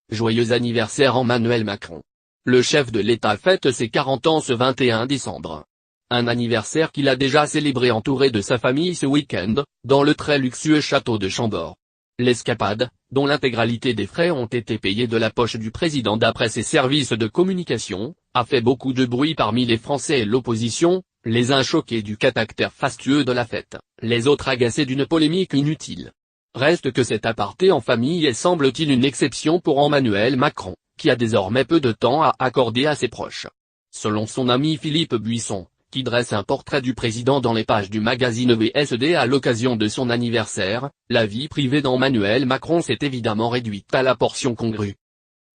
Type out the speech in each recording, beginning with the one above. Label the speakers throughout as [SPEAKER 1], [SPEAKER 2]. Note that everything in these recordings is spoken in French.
[SPEAKER 1] Joyeux anniversaire Emmanuel Macron. Le chef de l'État fête ses 40 ans ce 21 décembre. Un anniversaire qu'il a déjà célébré entouré de sa famille ce week-end, dans le très luxueux château de Chambord. L'escapade, dont l'intégralité des frais ont été payés de la poche du président d'après ses services de communication, a fait beaucoup de bruit parmi les Français et l'opposition, les uns choqués du caractère fastueux de la fête, les autres agacés d'une polémique inutile. Reste que cet aparté en famille est semble-t-il une exception pour Emmanuel Macron, qui a désormais peu de temps à accorder à ses proches. Selon son ami Philippe Buisson, qui dresse un portrait du président dans les pages du magazine VSD à l'occasion de son anniversaire, la vie privée d'Emmanuel Macron s'est évidemment réduite à la portion congrue.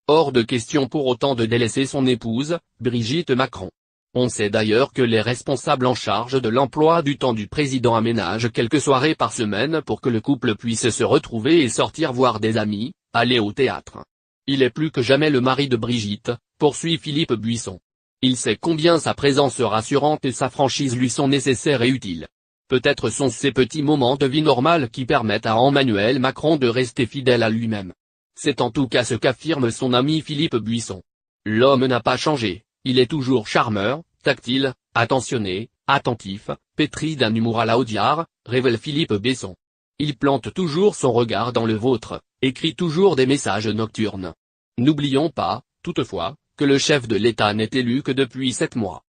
[SPEAKER 1] Hors de question pour autant de délaisser son épouse, Brigitte Macron. On sait d'ailleurs que les responsables en charge de l'emploi du temps du président aménagent quelques soirées par semaine pour que le couple puisse se retrouver et sortir voir des amis, aller au théâtre. Il est plus que jamais le mari de Brigitte, poursuit Philippe Buisson. Il sait combien sa présence rassurante et sa franchise lui sont nécessaires et utiles. Peut-être sont ces petits moments de vie normale qui permettent à Emmanuel Macron de rester fidèle à lui-même. C'est en tout cas ce qu'affirme son ami Philippe Buisson. L'homme n'a pas changé, il est toujours charmeur, tactile, attentionné, attentif, pétri d'un humour à la Audiard, révèle Philippe Buisson. Il plante toujours son regard dans le vôtre, écrit toujours des messages nocturnes. N'oublions pas, toutefois, que le chef de l'État n'est élu que depuis 7 mois.